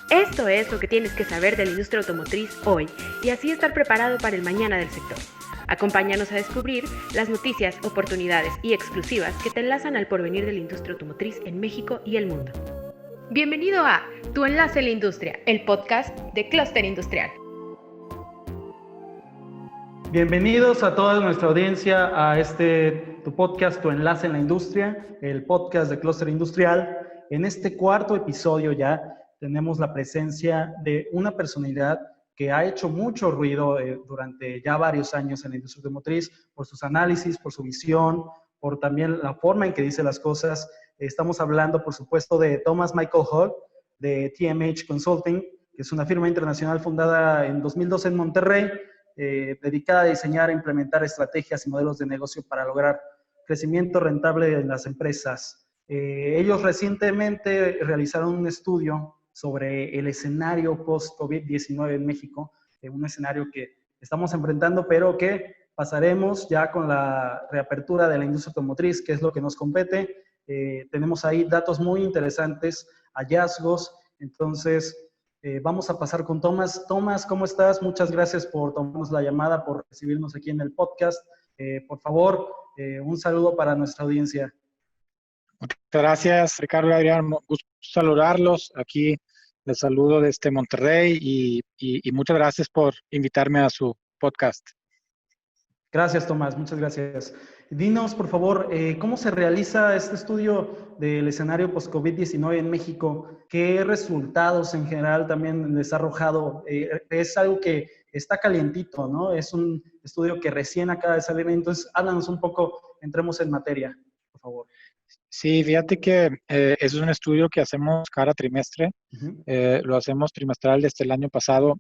Esto es lo que tienes que saber de la industria automotriz hoy y así estar preparado para el mañana del sector. Acompáñanos a descubrir las noticias, oportunidades y exclusivas que te enlazan al porvenir de la industria automotriz en México y el mundo. Bienvenido a Tu Enlace en la Industria, el podcast de Clúster Industrial. Bienvenidos a toda nuestra audiencia a tu podcast, Tu Enlace en la Industria, el podcast de Clúster Industrial. En este cuarto episodio ya tenemos la presencia de una personalidad que ha hecho mucho ruido durante ya varios años en la industria automotriz por sus análisis, por su visión, por también la forma en que dice las cosas. Estamos hablando, por supuesto, de Thomas Michael Hall, de TMH Consulting, que es una firma internacional fundada en 2012 en Monterrey, dedicada a diseñar e implementar estrategias y modelos de negocio para lograr crecimiento rentable en las empresas. Ellos recientemente realizaron un estudio sobre el escenario post-COVID-19 en México, un escenario que estamos enfrentando, pero que pasaremos ya con la reapertura de la industria automotriz, que es lo que nos compete. Tenemos ahí datos muy interesantes, hallazgos. Entonces, vamos a pasar con Tomás. Tomás, ¿cómo estás? Muchas gracias por tomarnos la llamada, por recibirnos aquí en el podcast. Por favor, un saludo para nuestra audiencia. Muchas gracias, Ricardo y Adrián. Gusto saludarlos. Aquí les saludo desde Monterrey y muchas gracias por invitarme a su podcast. Gracias, Tomás. Muchas gracias. Dinos, por favor, ¿cómo se realiza este estudio del escenario post-COVID-19 en México? ¿Qué resultados en general también les ha arrojado? Es algo que está calientito, ¿no? Es un estudio que recién acaba de salir. Entonces, háblanos un poco, entremos en materia, por favor. Sí, fíjate que es un estudio que hacemos cada trimestre. Lo hacemos trimestral desde el año pasado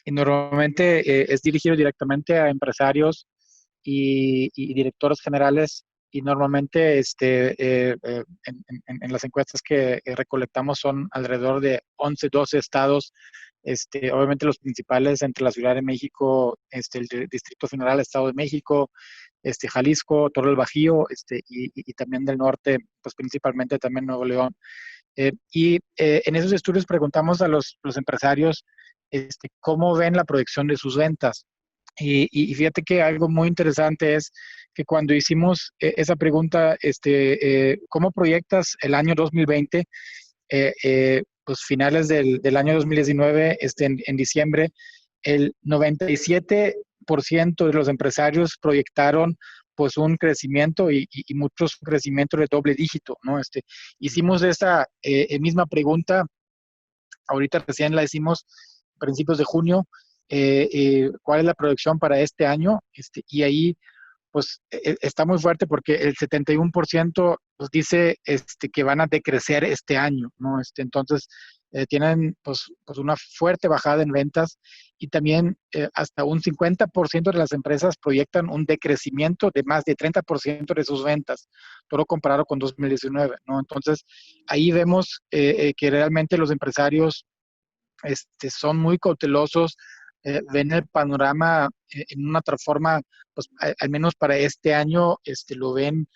y normalmente es dirigido directamente a empresarios y directores generales y normalmente en las encuestas que recolectamos son alrededor de 11, 12 estados, obviamente los principales entre la Ciudad de México, el Distrito Federal, Estado de México, Jalisco, Torre del Bajío, y también del norte, pues principalmente también Nuevo León. En esos estudios preguntamos a los empresarios cómo ven la proyección de sus ventas. Y fíjate que algo muy interesante es que cuando hicimos esa pregunta, ¿cómo proyectas el año 2020? Pues finales del año 2019, en diciembre, el 97% de los empresarios proyectaron pues un crecimiento y muchos crecimientos de doble dígito, ¿no? Hicimos esta misma pregunta, ahorita recién la hicimos a principios de junio, ¿cuál es la proyección para este año? Y ahí pues está muy fuerte porque el 71% pues, dice que van a decrecer este año, ¿no? Entonces, tienen pues una fuerte bajada en ventas y también hasta un 50% de las empresas proyectan un decrecimiento de más de 30% de sus ventas, todo comparado con 2019, ¿no? Entonces, ahí vemos que realmente los empresarios son muy cautelosos, ven el panorama en una otra forma, pues al menos para este año lo ven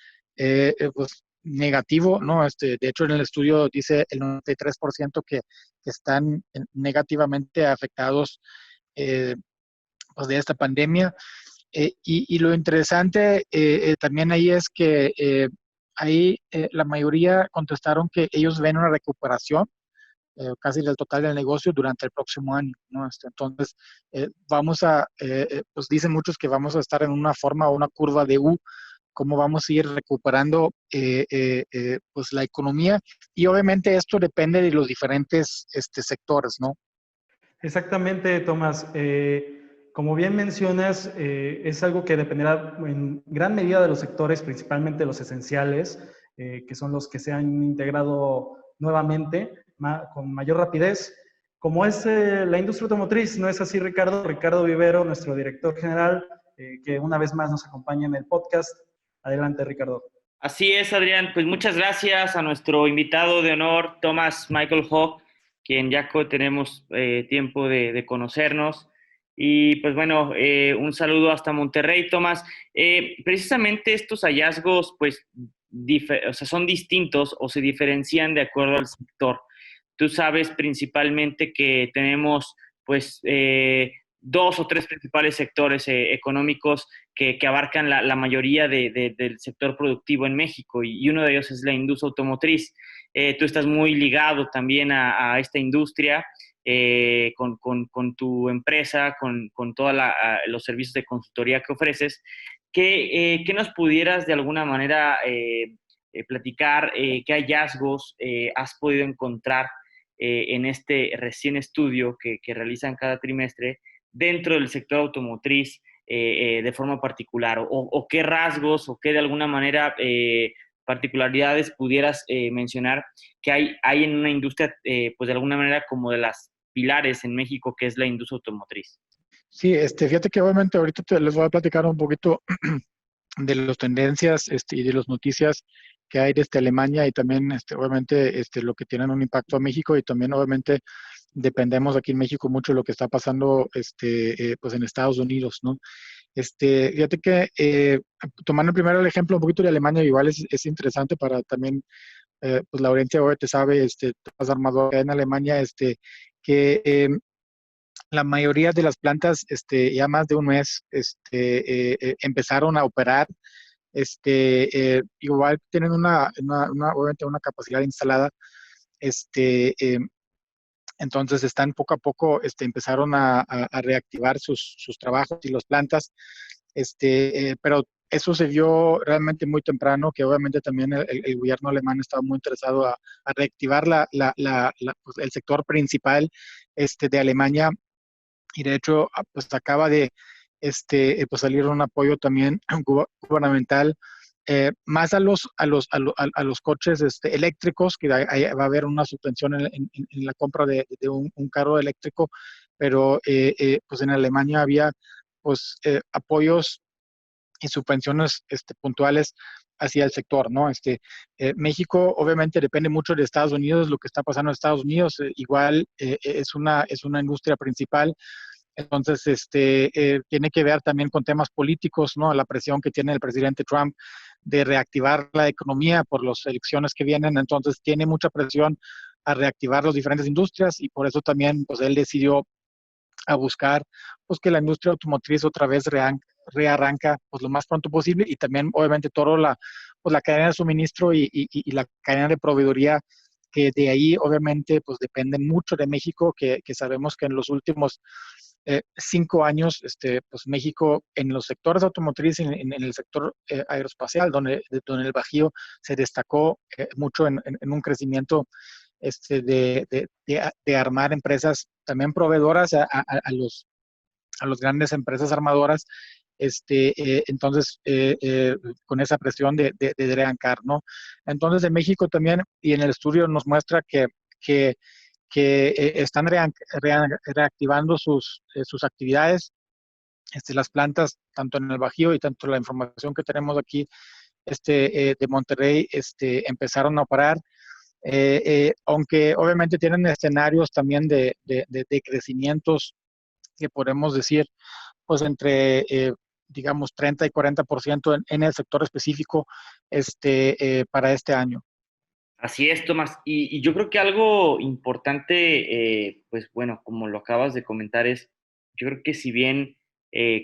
pues negativo, ¿no? De hecho, en el estudio dice el 93% que están negativamente afectados pues de esta pandemia. Y lo interesante también ahí es que ahí la mayoría contestaron que ellos ven una recuperación casi del total del negocio durante el próximo año, ¿no? Entonces, pues dicen muchos que vamos a estar en una forma o una curva de U, cómo vamos a ir recuperando pues la economía y obviamente esto depende de los diferentes sectores, ¿no? Exactamente, Tomás. Como bien mencionas, es algo que dependerá en gran medida de los sectores, principalmente los esenciales, que son los que se han integrado nuevamente con mayor rapidez, como es la industria automotriz. ¿No es así, Ricardo? Ricardo Vivero, nuestro director general, que una vez más nos acompaña en el podcast. Adelante, Ricardo. Así es, Adrián. Pues muchas gracias a nuestro invitado de honor, Thomas Michael Hall, quien ya tenemos tiempo de conocernos. Y pues bueno, un saludo hasta Monterrey, Tomás. Precisamente estos hallazgos, pues, o sea, son distintos o se diferencian de acuerdo al sector. tú sabes principalmente que tenemos pues dos o tres principales sectores económicos que abarcan la mayoría del sector productivo en México y uno de ellos es la industria automotriz. Tú estás muy ligado también a esta industria con tu empresa, con todos los servicios de consultoría que ofreces. ¿Qué nos pudieras de alguna manera platicar? ¿Qué hallazgos has podido encontrar en este recién estudio que realizan cada trimestre dentro del sector automotriz de forma particular? O qué rasgos o qué de alguna manera particularidades pudieras mencionar que hay en una industria, pues de alguna manera como de las pilares en México, que es la industria automotriz? Sí, fíjate que obviamente ahorita les voy a platicar un poquito de las tendencias y de las noticias que hay desde Alemania y también obviamente lo que tienen un impacto a México y también obviamente dependemos aquí en México mucho de lo que está pasando pues en Estados Unidos, ¿no? Fíjate que tomando primero el ejemplo un poquito de Alemania, igual es interesante para también pues la audiencia obviamente sabe, más armador en Alemania, que la mayoría de las plantas ya más de un mes empezaron a operar. Igual tienen obviamente una capacidad instalada. Este, eh, entonces están poco a poco, empezaron a reactivar sus trabajos y las plantas. Pero eso se vio realmente muy temprano, que obviamente también el gobierno alemán estaba muy interesado a reactivar pues, el sector principal de Alemania y de hecho pues acaba de pues salir un apoyo también gubernamental más a los coches eléctricos, que va a haber una subvención en la compra de un carro eléctrico, pero pues en Alemania había pues apoyos y subvenciones puntuales hacia el sector, ¿no? México obviamente depende mucho de Estados Unidos, lo que está pasando en Estados Unidos, igual es una industria principal, entonces tiene que ver también con temas políticos, ¿no? La presión que tiene el presidente Trump de reactivar la economía por las elecciones que vienen, entonces tiene mucha presión a reactivar las diferentes industrias y por eso también pues él decidió a buscar pues que la industria automotriz otra vez rearranca pues lo más pronto posible y también obviamente toda pues, la cadena de suministro y la cadena de proveeduría que de ahí obviamente pues dependen mucho de México, que sabemos que en los últimos 5 años, pues México en los sectores automotriz, en el sector aeroespacial, donde el Bajío se destacó mucho en un crecimiento de armar empresas también proveedoras a los grandes empresas armadoras, entonces con esa presión de rearrancar, ¿no? Entonces de México también, y en el estudio nos muestra que están reactivando sus actividades, las plantas, tanto en el Bajío y tanto la información que tenemos aquí de Monterrey, empezaron a operar. Aunque obviamente tienen escenarios también de crecimientos que podemos decir, pues entre, digamos, 30 y 40% en el sector específico para este año. Así es, Tomás. Y yo creo que algo importante, pues bueno, como lo acabas de comentar, es, yo creo que si bien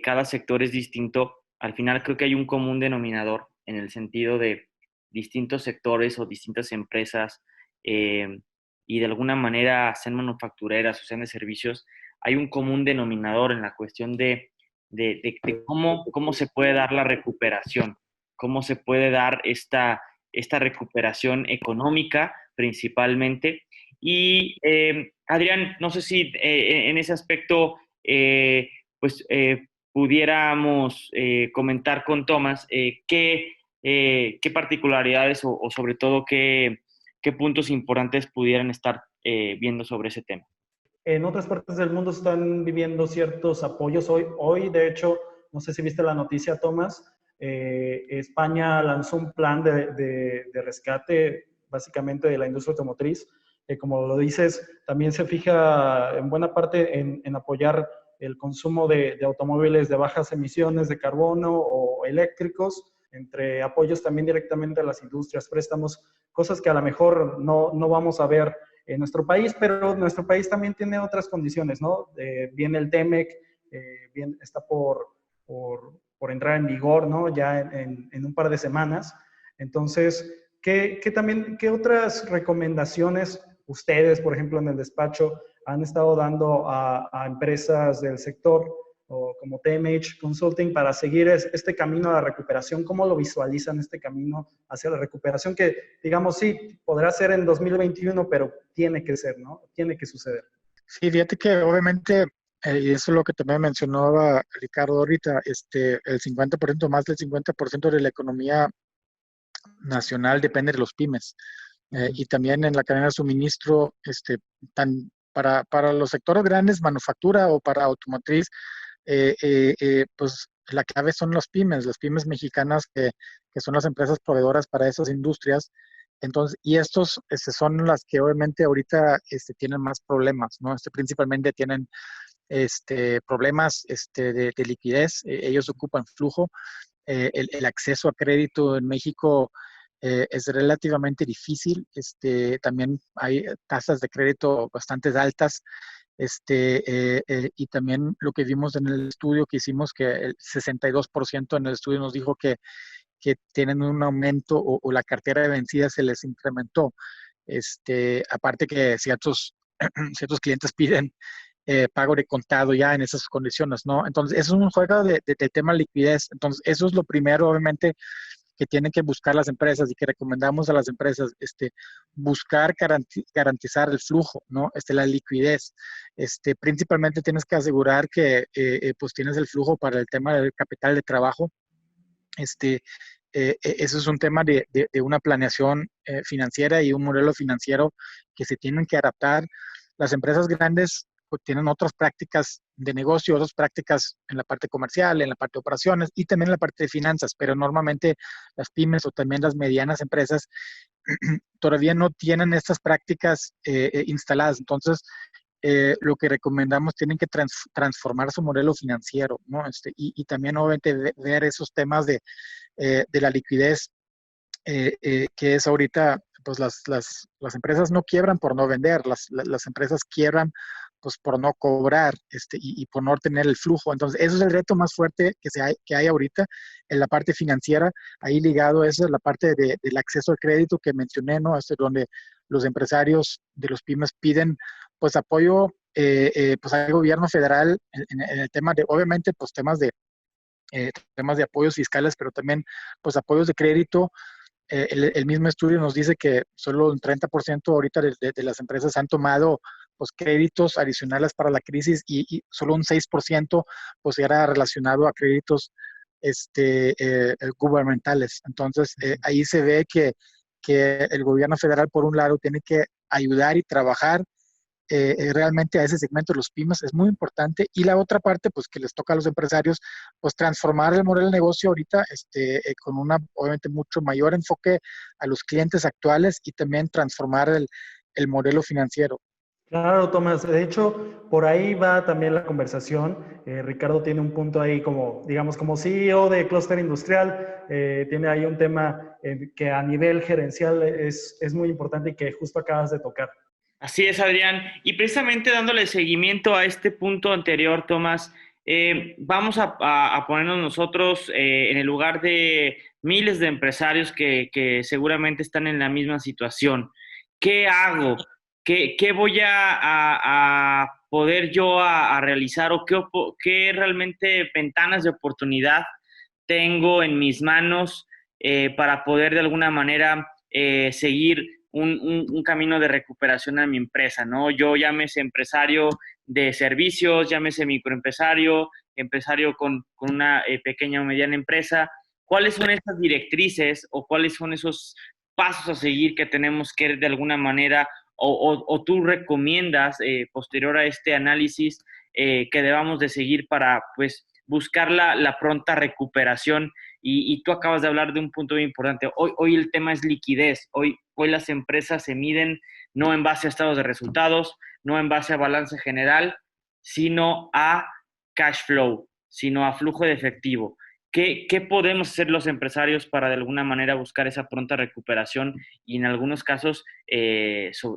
cada sector es distinto, al final creo que hay un común denominador en el sentido de distintos sectores o distintas empresas y de alguna manera sean manufactureras o sean de servicios, hay un común denominador en la cuestión de cómo se puede dar la recuperación, cómo se puede dar esta recuperación económica principalmente. Y Adrián, no sé si en ese aspecto pues pudiéramos comentar con Tomás qué particularidades o sobre todo qué puntos importantes pudieran estar viendo sobre ese tema. En otras partes del mundo están viviendo ciertos apoyos. Hoy, de hecho, no sé si viste la noticia, Tomás, España lanzó un plan de rescate básicamente de la industria automotriz. Como lo dices, también se fija en buena parte en apoyar el consumo de automóviles de bajas emisiones de carbono o eléctricos, entre apoyos también directamente a las industrias, préstamos, cosas que a lo mejor no vamos a ver en nuestro país, pero nuestro país también tiene otras condiciones, ¿no? Viene el TEMEC, está por entrar en vigor, ¿no? Ya en un par de semanas. Entonces, ¿qué otras recomendaciones ustedes, por ejemplo, en el despacho, han estado dando a empresas del sector o como TMH Consulting para seguir este camino a la recuperación? ¿Cómo lo visualizan este camino hacia la recuperación? Que, digamos, sí, podrá ser en 2021, pero tiene que ser, ¿no? Tiene que suceder. Sí, fíjate que obviamente, y eso es lo que también mencionaba Ricardo ahorita, el 50%, más del 50% de la economía nacional depende de los pymes. Y también en la cadena de suministro, para los sectores grandes, manufactura o para automotriz, pues la clave son las pymes mexicanas que son las empresas proveedoras para esas industrias. Entonces, y estos son las que obviamente ahorita tienen más problemas, ¿no? Principalmente tienen problemas de liquidez, ellos ocupan flujo, el acceso a crédito en México es relativamente difícil, también hay tasas de crédito bastante altas, y también lo que vimos en el estudio que hicimos, que el 62% en el estudio nos dijo que tienen un aumento o la cartera de vencidas se les incrementó. Aparte que ciertos clientes piden pago de contado ya en esas condiciones, ¿no? Entonces, eso es un juego de tema liquidez. Entonces, eso es lo primero, obviamente, que tienen que buscar las empresas y que recomendamos a las empresas, buscar garantizar el flujo, ¿no? La liquidez. Principalmente tienes que asegurar que pues tienes el flujo para el tema del capital de trabajo. Eso es un tema de una planeación financiera y un modelo financiero que se tienen que adaptar. Las empresas grandes pues, tienen otras prácticas de negocio, otras prácticas en la parte comercial, en la parte de operaciones y también en la parte de finanzas, pero normalmente las pymes o también las medianas empresas todavía no tienen estas prácticas instaladas. Entonces, lo que recomendamos, tienen que transformar su modelo financiero, ¿no? Y también obviamente ver esos temas de la liquidez, que es ahorita, pues las empresas no quiebran por no vender, las empresas quiebran pues por no cobrar y por no tener el flujo. Entonces, eso es el reto más fuerte que hay ahorita en la parte financiera. Ahí ligado es la parte del acceso al crédito que mencioné, ¿no? Donde los empresarios de los pymes piden pues apoyo pues al gobierno federal en el tema de, obviamente, pues temas de apoyos fiscales, pero también pues apoyos de crédito. El mismo estudio nos dice que solo un 30% ahorita de las empresas han tomado pues, créditos adicionales para la crisis y solo un 6% pues era relacionado a créditos gubernamentales. Entonces, ahí se ve que el gobierno federal, por un lado, tiene que ayudar y trabajar realmente a ese segmento de los pymes, es muy importante. Y la otra parte, pues que les toca a los empresarios, pues transformar el modelo de negocio ahorita con obviamente, mucho mayor enfoque a los clientes actuales y también transformar el modelo financiero. Claro, Tomás. De hecho, por ahí va también la conversación. Ricardo tiene un punto ahí como, digamos, como CEO de Clúster Industrial, tiene ahí un tema que a nivel gerencial es muy importante y que justo acabas de tocar. Así es, Adrián. Y precisamente dándole seguimiento a este punto anterior, Tomás, vamos a ponernos nosotros en el lugar de miles de empresarios que seguramente están en la misma situación. ¿Qué hago? ¿Qué voy a poder yo a realizar o qué realmente ventanas de oportunidad tengo en mis manos para poder de alguna manera seguir un camino de recuperación a mi empresa, ¿no? Yo llámese empresario de servicios, llámese microempresario, empresario con una pequeña o mediana empresa. ¿Cuáles son esas directrices o cuáles son esos pasos a seguir que tenemos que de alguna manera o tú recomiendas posterior a este análisis que debamos de seguir para pues buscar la pronta recuperación? Y tú acabas de hablar de un punto muy importante. Hoy el tema es liquidez. Hoy las empresas se miden no en base a estados de resultados, no en base a balance general, sino a cash flow, sino a flujo de efectivo. ¿qué podemos hacer los empresarios para de alguna manera buscar esa pronta recuperación y en algunos casos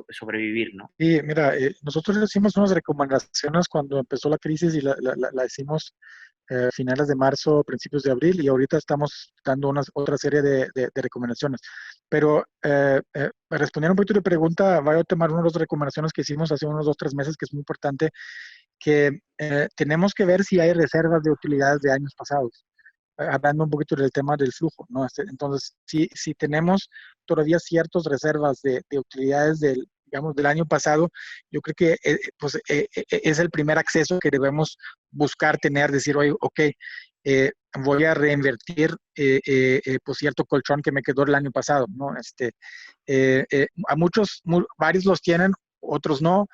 sobrevivir, ¿no? Y mira, nosotros hicimos unas recomendaciones cuando empezó la crisis y la hicimos finales de marzo, principios de abril, y ahorita estamos dando otra serie de recomendaciones. Pero respondiendo un poquito de pregunta, voy a tomar una de las recomendaciones que hicimos hace unos 2, 3 meses, que es muy importante, que tenemos que ver si hay reservas de utilidades de años pasados, hablando un poquito del tema del flujo, ¿no? Entonces, si tenemos todavía ciertas reservas de utilidades digamos, del año pasado, yo creo que pues, es el primer acceso que debemos buscar tener, decir, oye, ok, voy a reinvertir pues cierto colchón que me quedó el año pasado, ¿no? A varios los tienen, otros no,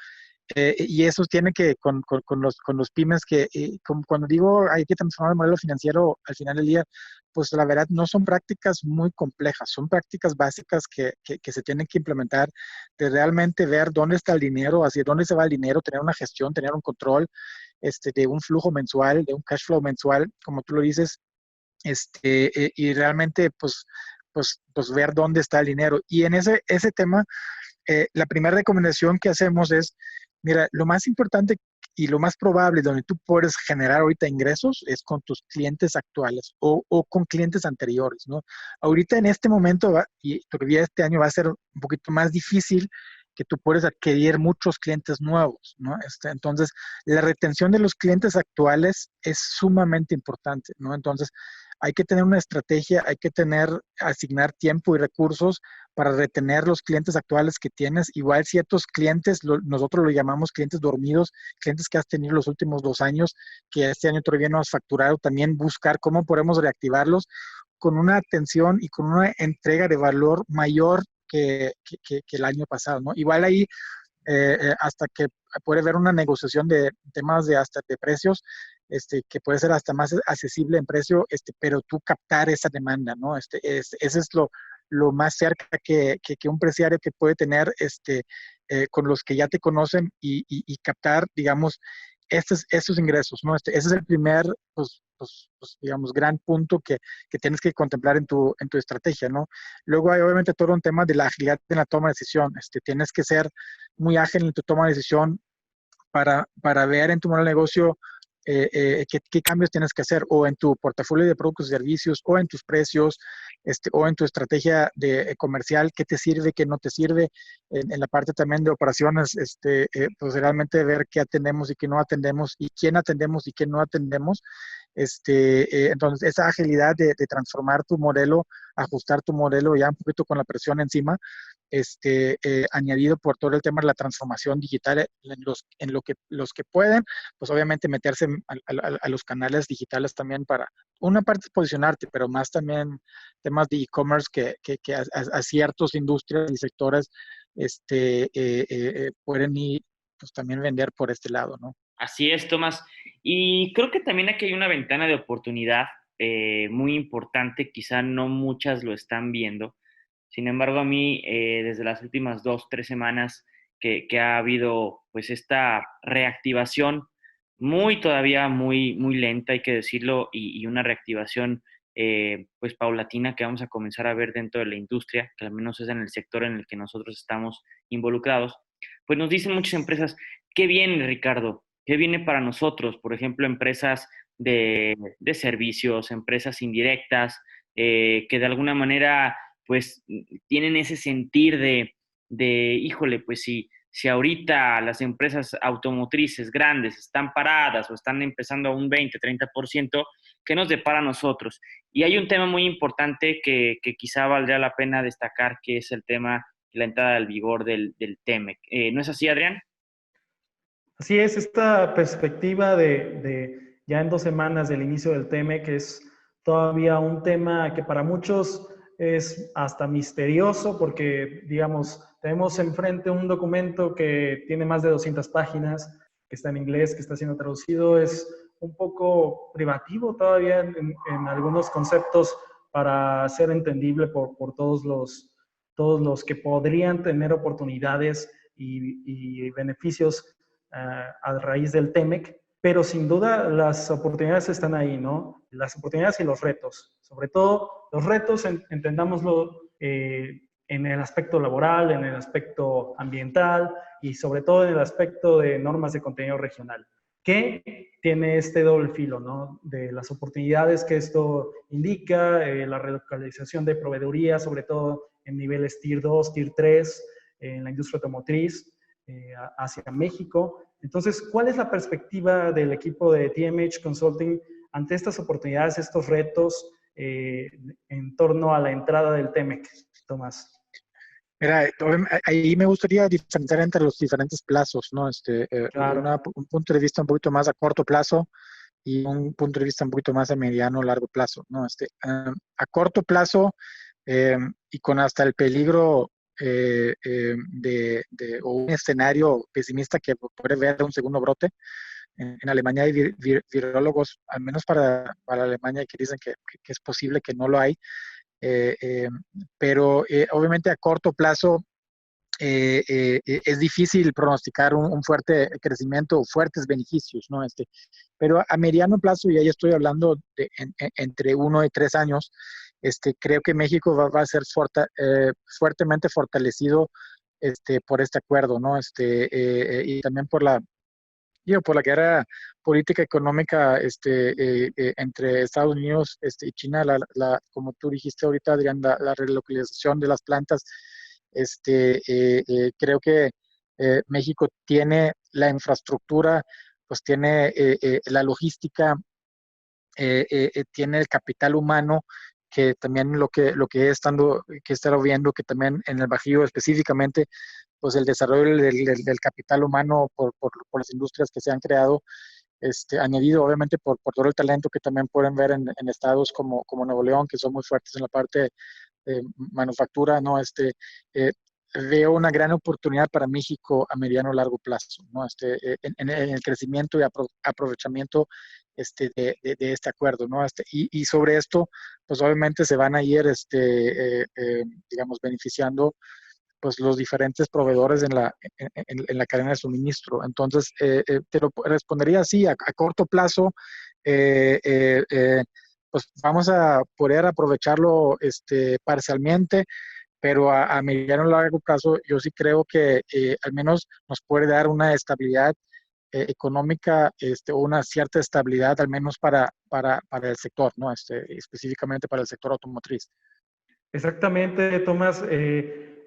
y eso tiene que, con los pymes, que cuando digo hay que transformar el modelo financiero al final del día, pues la verdad no son prácticas muy complejas, son prácticas básicas que se tienen que implementar, de realmente ver dónde está el dinero, hacia dónde se va el dinero, tener una gestión, tener un control de un flujo mensual, de un cash flow mensual, como tú lo dices, y realmente pues ver dónde está el dinero. Y en ese tema, la primera recomendación que hacemos es, mira, lo más importante y lo más probable donde tú puedes generar ahorita ingresos es con tus clientes actuales o con clientes anteriores, ¿no? Ahorita en este momento, y todavía este año va a ser un poquito más difícil que tú puedes adquirir muchos clientes nuevos, ¿no? Entonces, la retención de los clientes actuales es sumamente importante, ¿no? Entonces, hay que tener una estrategia, hay que asignar tiempo y recursos para retener los clientes actuales que tienes. Igual ciertos clientes, nosotros lo llamamos clientes dormidos, clientes que has tenido los últimos 2 años, que este año todavía no has facturado, también buscar cómo podemos reactivarlos con una atención y con una entrega de valor mayor que el año pasado, ¿no? Igual ahí, hasta que puede haber una negociación de temas hasta de precios, que puede ser hasta más accesible en precio, pero tú captar esa demanda, ¿no? Ese es lo más cerca que un empresario que puede tener con los que ya te conocen y captar, digamos, estos ingresos, ¿no? Ese es el primer, digamos, gran punto que tienes que contemplar en tu estrategia, ¿no? Luego hay obviamente todo un tema de la agilidad en la toma de decisión. Tienes que ser muy ágil en tu toma de decisión para ver en tu modelo de negocio qué cambios tienes que hacer, o en tu portafolio de productos y servicios, o en tus precios, o en tu estrategia comercial, qué te sirve, qué no te sirve, en la parte también de operaciones, pues realmente ver qué atendemos y qué no atendemos, y quién atendemos y quién no atendemos. Entonces, esa agilidad de transformar tu modelo, ajustar tu modelo ya un poquito con la presión encima, añadido por todo el tema de la transformación digital en lo que los que pueden, pues obviamente meterse a los canales digitales también para, una parte posicionarte, pero más también temas de e-commerce que a ciertas industrias y sectores pueden ir, pues también vender por este lado, ¿no? Así es, Tomás. Y creo que también aquí hay una ventana de oportunidad muy importante, quizá no muchas lo están viendo. Sin embargo, a mí, desde las últimas 2, 3 semanas que ha habido pues esta reactivación muy todavía muy lenta, hay que decirlo, y una reactivación pues paulatina que vamos a comenzar a ver dentro de la industria, que al menos es en el sector en el que nosotros estamos involucrados, pues nos dicen muchas empresas, ¿qué viene, Ricardo? ¿Qué viene para nosotros? Por ejemplo, empresas de servicios, empresas indirectas, que de alguna manera pues tienen ese sentir híjole, pues si ahorita las empresas automotrices grandes están paradas o están empezando a un 20, 30%, ¿qué nos depara a nosotros? Y hay un tema muy importante que quizá valdría la pena destacar, que es el tema de la entrada al vigor del TEMEC. ¿No es así, Adrián? Así es, esta perspectiva de ya en 2 semanas del inicio del TEMEC, que es todavía un tema que para muchos es hasta misterioso, porque, digamos, tenemos enfrente un documento que tiene más de 200 páginas, que está en inglés, que está siendo traducido, es un poco privativo todavía en algunos conceptos para ser entendible por todos los que podrían tener oportunidades y beneficios a raíz del TEMEC, pero sin duda las oportunidades están ahí, ¿no? Las oportunidades y los retos. Sobre todo los retos, entendámoslo en el aspecto laboral, en el aspecto ambiental y sobre todo en el aspecto de normas de contenido regional, que tiene este doble filo, ¿no? De las oportunidades que esto indica, la relocalización de proveeduría, sobre todo en niveles Tier 2, Tier 3, en la industria automotriz, hacia México. Entonces, ¿cuál es la perspectiva del equipo de TMH Consulting ante estas oportunidades, estos retos en torno a la entrada del TEMEC, Tomás? Mira, ahí me gustaría diferenciar entre los diferentes plazos, ¿no? Claro. Un punto de vista un poquito más a corto plazo y un punto de vista un poquito más a mediano o largo plazo, ¿no? A corto plazo y con hasta el peligro o un escenario pesimista que puede ver un segundo brote. En Alemania hay virólogos, al menos para Alemania, que dicen que es posible que no lo hay, eh, eh, pero obviamente a corto plazo es difícil pronosticar un fuerte crecimiento o fuertes beneficios, ¿no? Pero a mediano plazo, y ahí estoy hablando entre 1 y 3 años, creo que México va a ser fuertemente fortalecido por este acuerdo, ¿no? Y también por la guerra política económica entre Estados Unidos y China, como tú dijiste ahorita, Adrián, la relocalización de las plantas, creo que México tiene la infraestructura, pues tiene la logística, tiene el capital humano, que también lo que he estado viendo, que también en el Bajío específicamente, pues el desarrollo del capital humano por las industrias que se han creado, añadido obviamente por todo el talento que también pueden ver en estados como Nuevo León, que son muy fuertes en la parte de manufactura, ¿no? Veo una gran oportunidad para México a mediano o largo plazo, ¿no? En el crecimiento y aprovechamiento de este acuerdo, ¿no? Y sobre esto, pues obviamente se van a ir, digamos, beneficiando pues los diferentes proveedores en la cadena de suministro. Entonces, te lo respondería así, a corto plazo, eh, eh, eh, pues vamos a poder aprovecharlo parcialmente, pero a mediano y largo plazo yo sí creo que al menos nos puede dar una estabilidad económica o una cierta estabilidad al menos para el sector, ¿no? Específicamente para el sector automotriz. Exactamente, Tomás.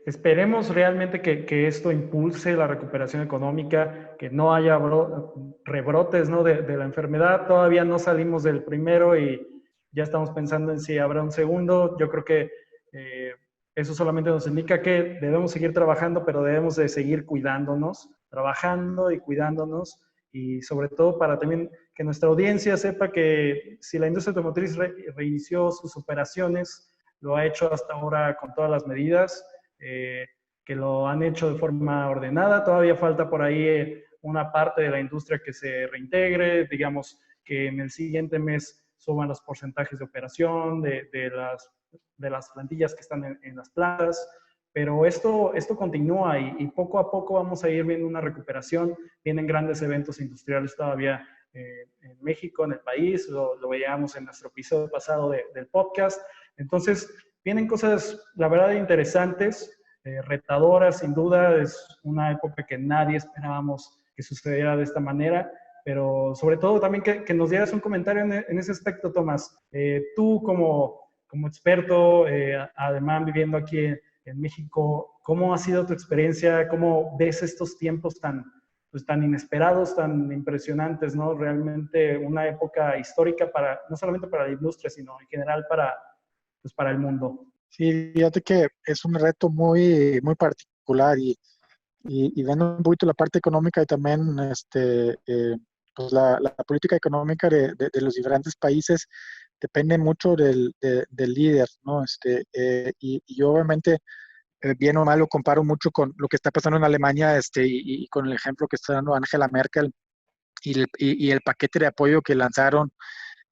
Esperemos realmente que esto impulse la recuperación económica, que no haya rebrotes, ¿no? de la enfermedad. Todavía no salimos del primero y ya estamos pensando en si habrá un segundo. Yo creo que eso solamente nos indica que debemos seguir trabajando, pero debemos de seguir cuidándonos, trabajando y cuidándonos, y sobre todo para también que nuestra audiencia sepa que si la industria automotriz reinició sus operaciones, lo ha hecho hasta ahora con todas las medidas, que lo han hecho de forma ordenada. Todavía falta por ahí una parte de la industria que se reintegre, digamos que en el siguiente mes suban los porcentajes de operación de las plantillas que están en las plantas, pero esto continúa y poco a poco vamos a ir viendo una recuperación. Vienen grandes eventos industriales todavía en México, en el país, lo veíamos en nuestro episodio pasado del podcast. Entonces, vienen cosas, la verdad, interesantes, retadoras, sin duda. Es una época que nadie esperábamos que sucediera de esta manera, pero sobre todo también que nos dieras un comentario en ese aspecto, Tomás. Tú como experto, además viviendo aquí en México, ¿cómo ha sido tu experiencia? ¿Cómo ves estos tiempos pues, tan inesperados, tan impresionantes, ¿no? Realmente una época histórica no solamente para la industria, sino en general pues para el mundo. Sí, fíjate que es un reto muy, muy particular y viendo un poquito la parte económica y también pues la política económica de los diferentes países depende mucho del líder, ¿no? Y yo obviamente, bien o mal, lo comparo mucho con lo que está pasando en Alemania y con el ejemplo que está dando Angela Merkel y el paquete de apoyo que lanzaron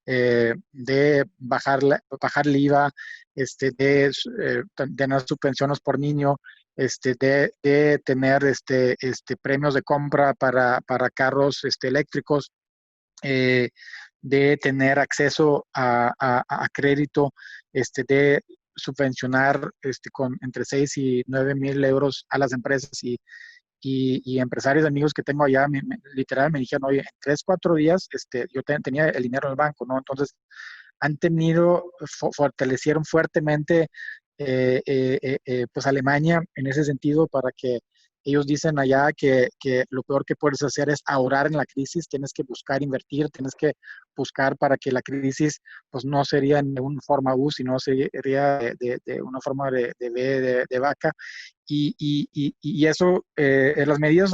de bajar el IVA, de tener subvenciones por niño, de tener premios de compra para carros eléctricos. de tener acceso a crédito, de subvencionar con entre 6 y 9 mil euros a las empresas y empresarios amigos que tengo allá, literal me dijeron, oye, en 3, 4 días yo tenía el dinero en el banco, ¿no? Entonces, han tenido, fortalecieron fuertemente pues Alemania en ese sentido para que ellos dicen allá que lo peor que puedes hacer es ahorrar en la crisis, tienes que buscar invertir, tienes que buscar para que la crisis pues no sería de una forma U, sino sería de una forma de B, de vaca. Y eso, las medidas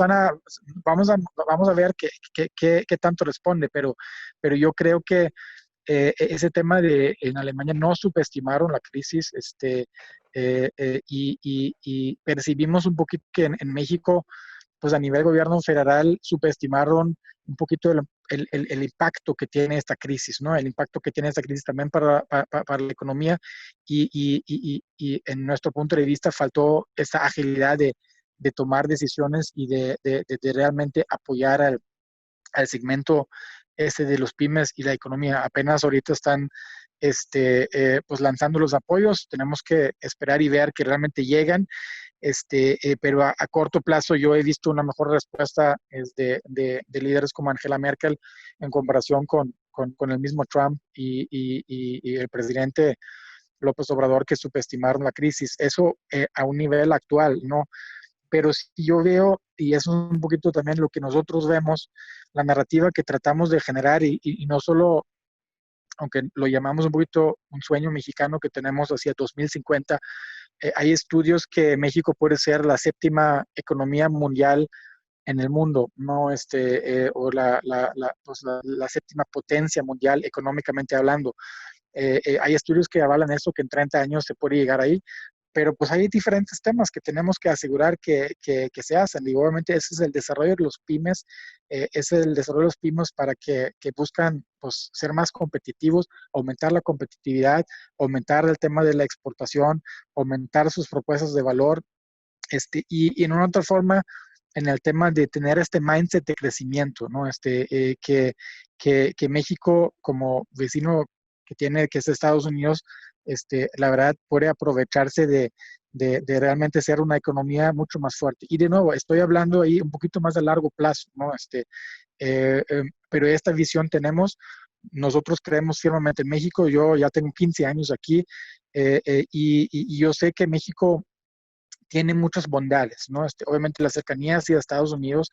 vamos a ver qué tanto responde, pero yo creo que ese tema en Alemania no subestimaron la crisis, y percibimos un poquito que en México, pues a nivel gobierno federal, subestimaron un poquito el impacto que tiene esta crisis, ¿no? El impacto que tiene esta crisis también para la economía y en nuestro punto de vista faltó esa agilidad de tomar decisiones y de realmente apoyar al segmento de los pymes y la economía. Apenas ahorita están pues lanzando los apoyos, tenemos que esperar y ver que realmente llegan, pero a corto plazo yo he visto una mejor respuesta de líderes como Angela Merkel en comparación con el mismo Trump y el presidente López Obrador, que subestimaron la crisis. Eso a un nivel actual, ¿no? Pero si yo veo, y eso es un poquito también lo que nosotros vemos, la narrativa que tratamos de generar y no solo, aunque lo llamamos un poquito un sueño mexicano que tenemos hacia 2050, hay estudios que México puede ser la 7ª economía mundial en el mundo, ¿no? O pues la 7ª potencia mundial económicamente hablando. Hay estudios que avalan eso, que en 30 años se puede llegar ahí, pero pues hay diferentes temas que tenemos que asegurar que se hacen. Y obviamente ese es el desarrollo de los pymes, ese es el desarrollo de los pymes para que buscan pues, ser más competitivos, aumentar la competitividad, aumentar el tema de la exportación, aumentar sus propuestas de valor, y en una otra forma, en el tema de tener este mindset de crecimiento, ¿no? Que México como vecino que es Estados Unidos, la verdad puede aprovecharse de realmente ser una economía mucho más fuerte. Y de nuevo, estoy hablando ahí un poquito más a largo plazo, ¿no? Pero esta visión tenemos, nosotros creemos firmemente en México, yo ya tengo 15 años aquí, y yo sé que México tiene muchas bondades, ¿no? Obviamente la cercanía hacia Estados Unidos,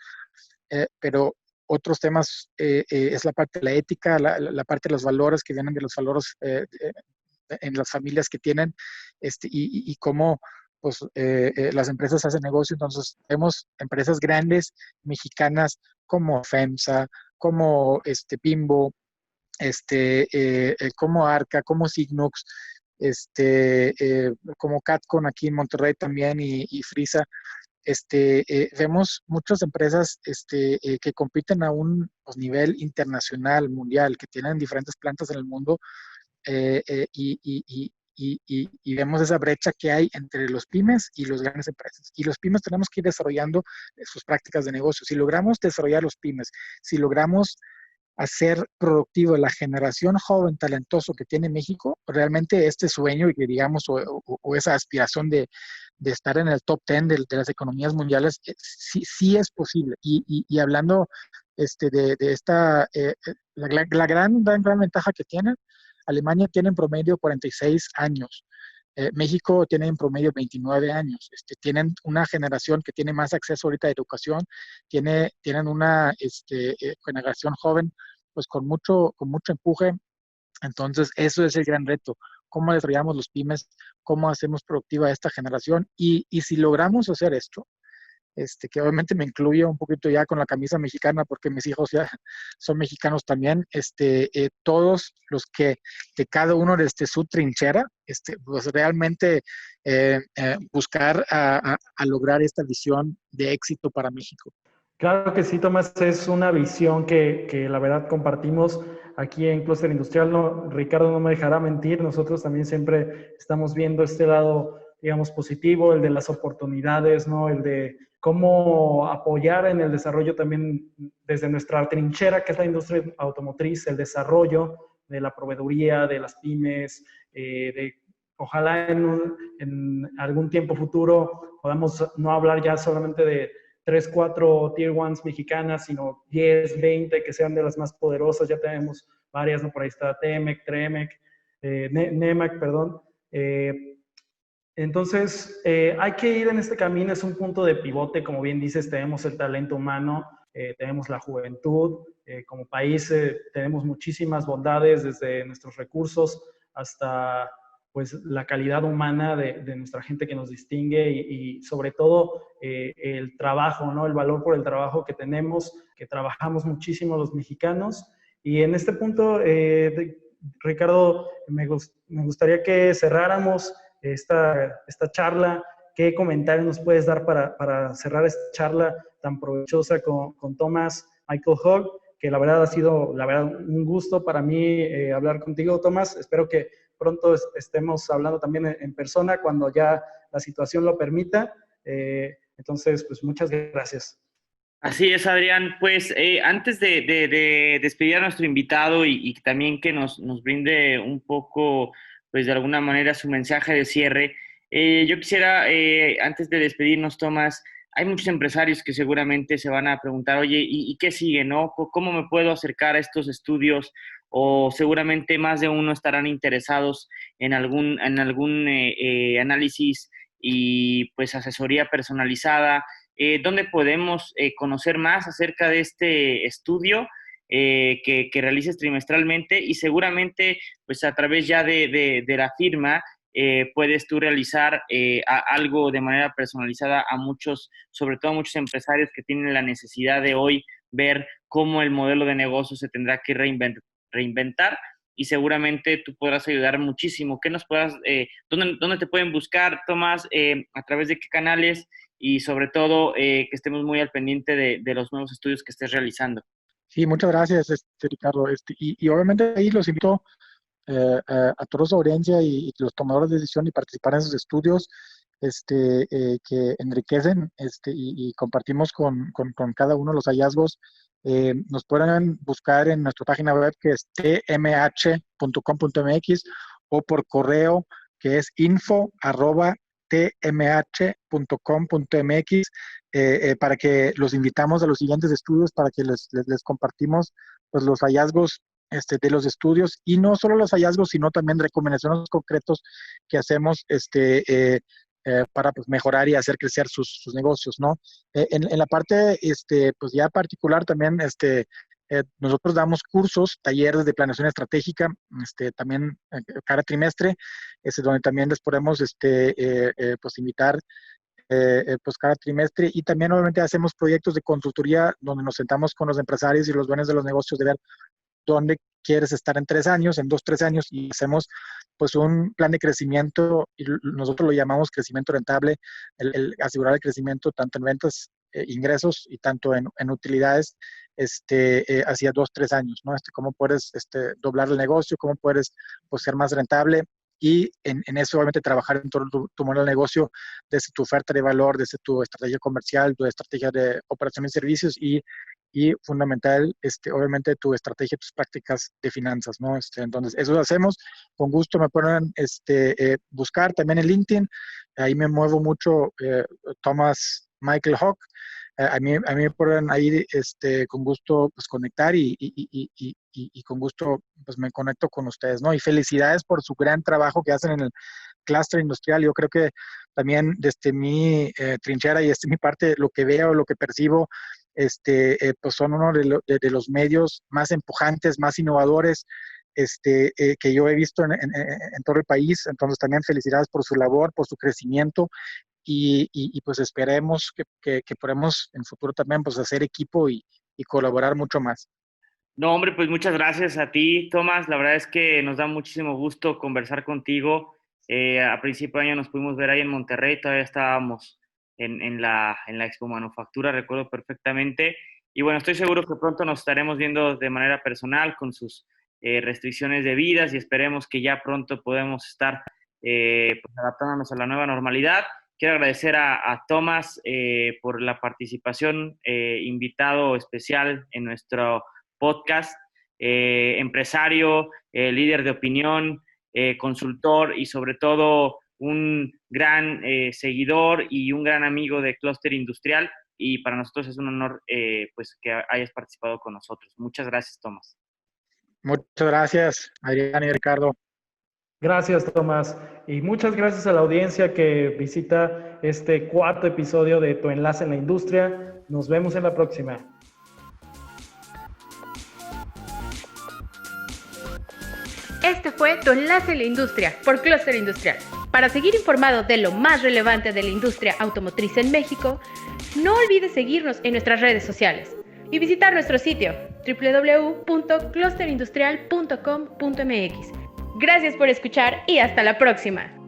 pero otros temas es la parte de la ética, la parte de los valores que vienen de los valores en las familias que tienen, y cómo pues, las empresas hacen negocio. Entonces, vemos empresas grandes mexicanas como FEMSA, como Bimbo, como Arca, como Signux, como Catcon aquí en Monterrey también y Frisa. Vemos muchas empresas que compiten a un pues, nivel internacional, mundial, que tienen diferentes plantas en el mundo, y vemos esa brecha que hay entre los pymes y las grandes empresas. Y los pymes tenemos que ir desarrollando sus prácticas de negocio. Si logramos desarrollar los pymes, si logramos hacer productivo la generación joven talentoso que tiene México, realmente este sueño, que digamos, o esa aspiración de estar en el top 10 de las economías mundiales, sí es posible. Y hablando de esta, la gran ventaja que tiene, Alemania tiene en promedio 46 años. México tiene en promedio 29 años. Tienen una generación que tiene más acceso ahorita a educación, tienen una generación joven pues con mucho empuje. Entonces, eso es el gran reto. ¿Cómo desarrollamos los pymes? ¿Cómo hacemos productiva esta generación? Y si logramos hacer esto, que obviamente me incluyo un poquito ya con la camisa mexicana porque mis hijos ya son mexicanos también, todos los que de cada uno desde su trinchera, pues realmente buscar a lograr esta visión de éxito para México. Claro que sí, Tomás, es una visión que la verdad compartimos aquí en Clúster Industrial. No, Ricardo no me dejará mentir, nosotros también siempre estamos viendo este lado digamos, positivo, el de las oportunidades, ¿no? El de cómo apoyar en el desarrollo también desde nuestra trinchera, que es la industria automotriz, el desarrollo de la proveeduría, de las pymes, de ojalá en algún tiempo futuro podamos no hablar ya solamente de 3, 4 Tier 1 mexicanas, sino 10, 20 que sean de las más poderosas. Ya tenemos varias, ¿no? Por ahí está Temec, Tremec, Nemac, perdón. Entonces, hay que ir en este camino, es un punto de pivote, como bien dices, tenemos el talento humano, tenemos la juventud, como país tenemos muchísimas bondades, desde nuestros recursos hasta pues la calidad humana de nuestra gente que nos distingue y sobre todo el trabajo, ¿no? El valor por el trabajo que tenemos, que trabajamos muchísimo los mexicanos. Y en este punto, Ricardo, me gustaría que cerráramos esta charla. ¿Qué comentario nos puedes dar para cerrar esta charla tan provechosa con Thomas Michael Hogg? Que la verdad ha sido un gusto para mí hablar contigo, Thomas. Espero que pronto estemos hablando también en persona cuando ya la situación lo permita. Entonces, pues muchas gracias. Así es, Adrián. Pues antes de despedir a nuestro invitado y también que nos brinde un poco, pues de alguna manera, su mensaje de cierre, yo quisiera, antes de despedirnos, Tomás, hay muchos empresarios que seguramente se van a preguntar, oye, ¿y qué sigue, no? ¿Cómo me puedo acercar a estos estudios? O seguramente más de uno estarán interesados en algún análisis y pues asesoría personalizada. ¿Dónde podemos conocer más acerca de este estudio que realices trimestralmente? Y seguramente, pues a través ya de la firma, puedes tú realizar algo de manera personalizada a muchos, sobre todo a muchos empresarios que tienen la necesidad de hoy ver cómo el modelo de negocio se tendrá que reinventar. Y seguramente tú podrás ayudar muchísimo. ¿Qué nos puedas, dónde te pueden buscar, Tomás? ¿A través de qué canales? Y sobre todo que estemos muy al pendiente de los nuevos estudios que estés realizando. Sí, muchas gracias, Ricardo. Y obviamente ahí los invito a toda su audiencia y los tomadores de decisión y participar en esos estudios que enriquecen y compartimos con cada uno los hallazgos. Nos pueden buscar en nuestra página web que es tmh.com.mx o por correo que es info@tmh.com.mx para que los invitamos a los siguientes estudios para que les compartimos pues, los hallazgos de los estudios y no solo los hallazgos, sino también recomendaciones concretos que hacemos para pues, mejorar y hacer crecer sus negocios, ¿no? En la parte, pues ya particular también, nosotros damos cursos, talleres de planeación estratégica, también cada trimestre, donde también les podemos, pues invitar pues cada trimestre y también obviamente hacemos proyectos de consultoría donde nos sentamos con los empresarios y los dueños de los negocios de ver dónde quieres estar en 3 años, en 2, 3 años y hacemos pues un plan de crecimiento y nosotros lo llamamos crecimiento rentable, asegurar el crecimiento tanto en ventas, ingresos y tanto en utilidades hacia 2, 3 años, ¿no? Cómo puedes doblar el negocio, cómo puedes pues, ser más rentable y en eso obviamente trabajar en todo tu modelo de negocio, desde tu oferta de valor, desde tu estrategia comercial, tu estrategia de operación y servicios y fundamental, obviamente, tu estrategia, tus prácticas de finanzas, ¿no? Entonces, eso lo hacemos. Con gusto me pueden buscar también en LinkedIn. Ahí me muevo mucho, Thomas Michael Hogg. A mí me pueden ahí con gusto pues, conectar y con gusto pues, me conecto con ustedes, ¿no? Y felicidades por su gran trabajo que hacen en el clúster industrial. Yo creo que también desde mi trinchera y desde mi parte, lo que veo, lo que percibo, pues son uno de los medios más empujantes, más innovadores que yo he visto en todo el país. Entonces también felicidades por su labor, por su crecimiento y pues esperemos que podamos en futuro también pues hacer equipo y colaborar mucho más. No, hombre, pues muchas gracias a ti, Tomás. La verdad es que nos da muchísimo gusto conversar contigo. A principio de año nos pudimos ver ahí en Monterrey, todavía estábamos en la Expo Manufactura, recuerdo perfectamente. Y bueno, estoy seguro que pronto nos estaremos viendo de manera personal con sus restricciones debidas y esperemos que ya pronto podamos estar pues adaptándonos a la nueva normalidad. Quiero agradecer a Tomás por la participación, invitado especial en nuestro podcast, empresario, líder de opinión, consultor y sobre todo un gran seguidor y un gran amigo de Clúster Industrial, y para nosotros es un honor pues que hayas participado con nosotros. Muchas gracias, Tomás. Muchas gracias, Adrián y Ricardo. Gracias, Tomás. Y muchas gracias a la audiencia que visita este cuarto episodio de Tu Enlace en la Industria. Nos vemos en la próxima. Este fue Tu Enlace en la Industria por Clúster Industrial. Para seguir informado de lo más relevante de la industria automotriz en México, no olvides seguirnos en nuestras redes sociales y visitar nuestro sitio www.clusterindustrial.com.mx. Gracias por escuchar y hasta la próxima.